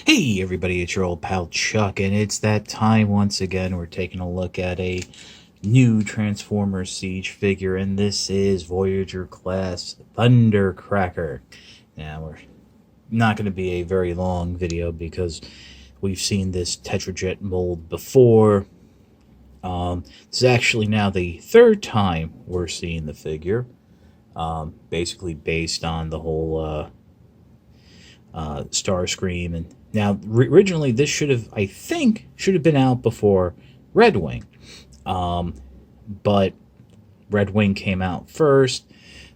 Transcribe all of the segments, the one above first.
Hey everybody, it's your old pal Chuck, and it's that time once again. We're taking a look at a new Transformers Siege figure, and this is Voyager class Thundercracker. Now, we're not going to be a very long video because we've seen this Tetrajet mold before. This is actually now the third time we're seeing the figure, basically based on the whole Starscream. And now originally this should have, I think, should have been out before Red Wing, but Red Wing came out first.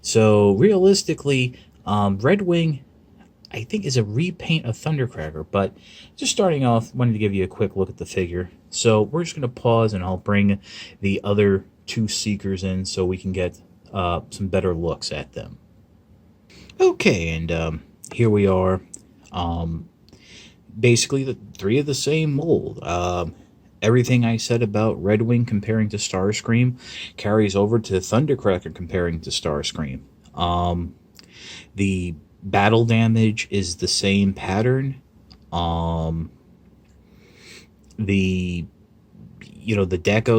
So realistically, Red Wing, I think, is a repaint of Thundercracker. But just starting off, wanted to give you a quick look at the figure. So we're just going to pause, and I'll bring the other two Seekers in so we can get some better looks at them. Okay, and here we are. Basically, the three of the same mold. Everything I said about Red Wing comparing to Starscream carries over to Thundercracker comparing to Starscream. The battle damage is the same pattern. The decos.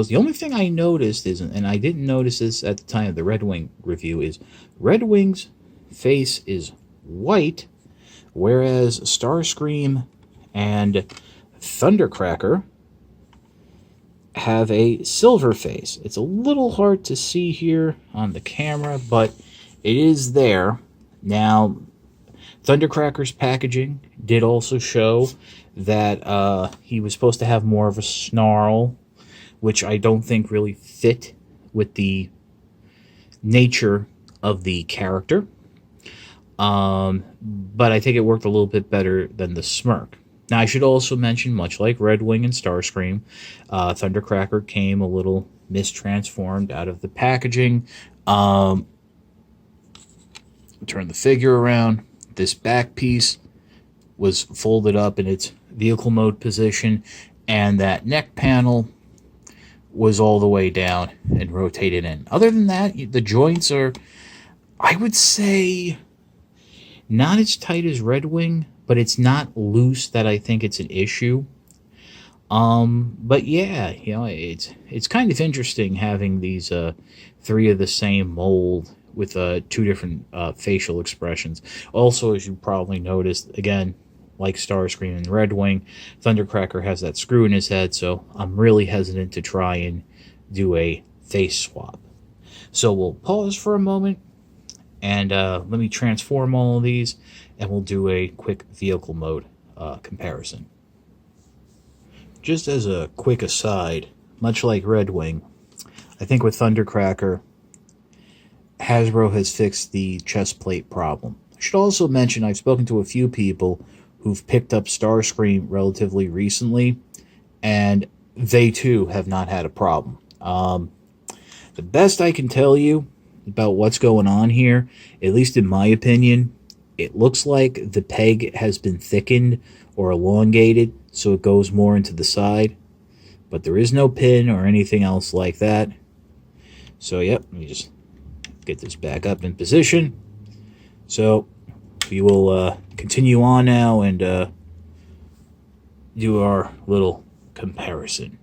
The only thing I noticed is, and I didn't notice this at the time of the Red Wing review, is Red Wing's face is white, whereas Starscream and Thundercracker have a silver face. It's a little hard to see here on the camera, but it is there. Now, Thundercracker's packaging did also show that he was supposed to have more of a snarl, which I don't think really fit with the nature of the character. But I think it worked a little bit better than the smirk. Now, I should also mention, much like Red Wing and Starscream, Thundercracker came a little mistransformed out of the packaging. Turn the figure around. This back piece was folded up in its vehicle mode position, and that neck panel was all the way down and rotated in. Other than that, the joints are, I would say, not as tight as Red Wing, but it's not loose that I think it's an issue. But yeah, it's kind of interesting having these three of the same mold with two different facial expressions. Also, as you probably noticed, again, like Starscream and Red Wing, Thundercracker has that screw in his head, so I'm really hesitant to try and do a face swap. So we'll pause for a moment, and let me transform all of these, and we'll do a quick vehicle mode comparison. Just as a quick aside, much like Red Wing, I think with Thundercracker, Hasbro has fixed the chest plate problem. I should also mention I've spoken to a few people who've picked up Starscream relatively recently, and they too have not had a problem. The best I can tell you about what's going on here, at least in my opinion, it looks like the peg has been thickened or elongated so it goes more into the side, but there is no pin or anything else like that. So yep, let me just get this back up in position. So we will continue on now and do our little comparison.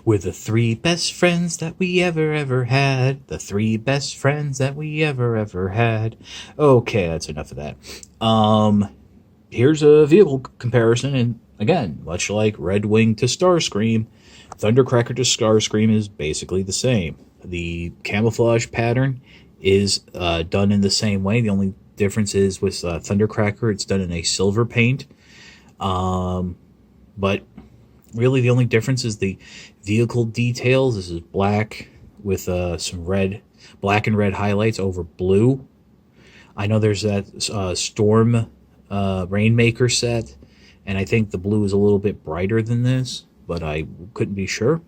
We're the three best friends that we ever had. The three best friends that we ever had. Okay, that's enough of that. Here's a vehicle comparison, and again, much like Red Wing to Starscream, Thundercracker to Starscream is basically the same. The camouflage pattern is done in the same way. The only difference is with Thundercracker, it's done in a silver paint. But really, the only difference is the vehicle details. This is black with some black and red highlights over blue. I know there's that Storm Rainmaker set, and I think the blue is a little bit brighter than this, but I couldn't be sure.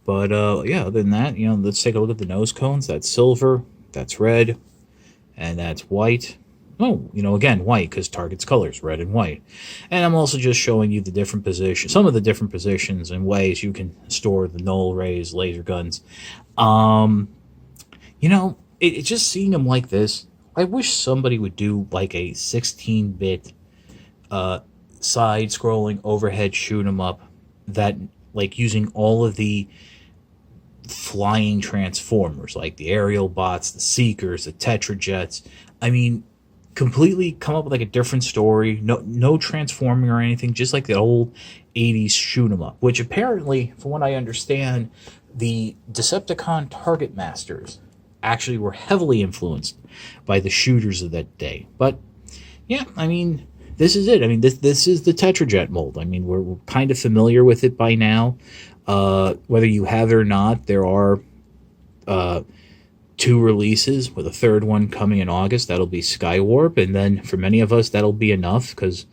But yeah, other than that, let's take a look at the nose cones. That's silver, that's red, and that's white. Oh, again, white, because Target's colors, red and white. And I'm also just showing you the different positions, some of the different positions and ways you can store the null rays, laser guns. It's just seeing them like this. I wish somebody would do like a 16-bit side-scrolling overhead shoot 'em up that, like, using all of the flying transformers, like the aerial bots, the seekers, the tetrajets. I mean, completely come up with like a different story. No transforming or anything, just like the old 80s shoot 'em up, which apparently, from what I understand, the Decepticon Target Masters actually were heavily influenced by the shooters of that day. But yeah, I mean, this is it. I mean, this is the Tetrajet mold. I mean, we're kind of familiar with it by now. Whether you have it or not, there are 2 releases, with a third one coming in August. That'll be Skywarp, and then for many of us, that'll be enough, because,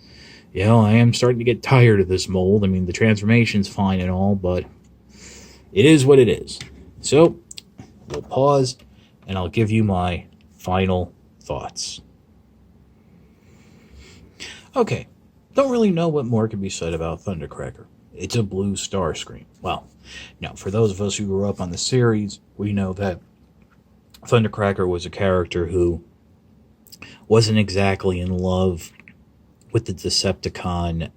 you know, I am starting to get tired of this mold. I mean, the transformation's fine and all, but it is what it is. So, we'll pause, and I'll give you my final thoughts. Okay, don't really know what more can be said about Thundercracker. It's a blue Starscream. Well, now, for those of us who grew up on the series, we know that Thundercracker was a character who wasn't exactly in love with the Decepticon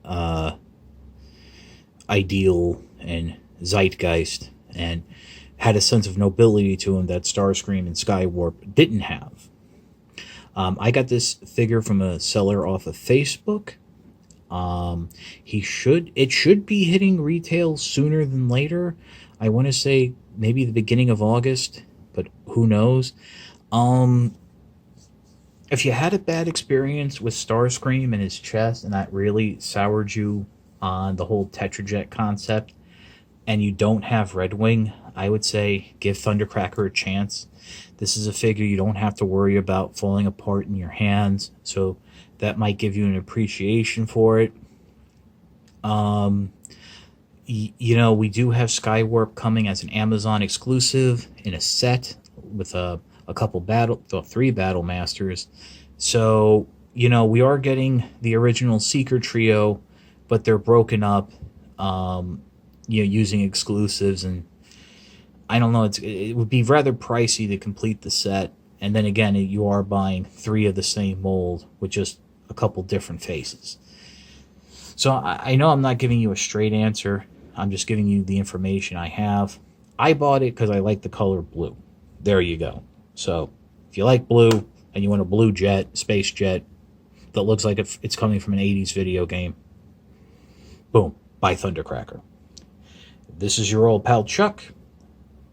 ideal and zeitgeist, and had a sense of nobility to him that Starscream and Skywarp didn't have. I got this figure from a seller off of Facebook. It should be hitting retail sooner than later. I want to say maybe the beginning of August, but who knows? If you had a bad experience with Starscream and his chest, and that really soured you on the whole Tetrajet concept, and you don't have Red Wing, I would say give Thundercracker a chance. This is a figure you don't have to worry about falling apart in your hands, so that might give you an appreciation for it. You know, we do have Skywarp coming as an Amazon exclusive in a set with a couple 3 Battle Masters. So, you know, we are getting the original Seeker trio, but they're broken up, using exclusives, and I don't know, it would be rather pricey to complete the set. And then again, you are buying 3 of the same mold with just a couple different faces. So I know I'm not giving you a straight answer. I'm just giving you the information I have. I bought it because I like the color blue. There you go. So if you like blue and you want a blue jet, space jet, that looks like it's coming from an 80s video game, boom, buy Thundercracker. This is your old pal Chuck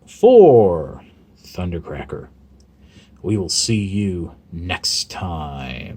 for Thundercracker. We will see you next time.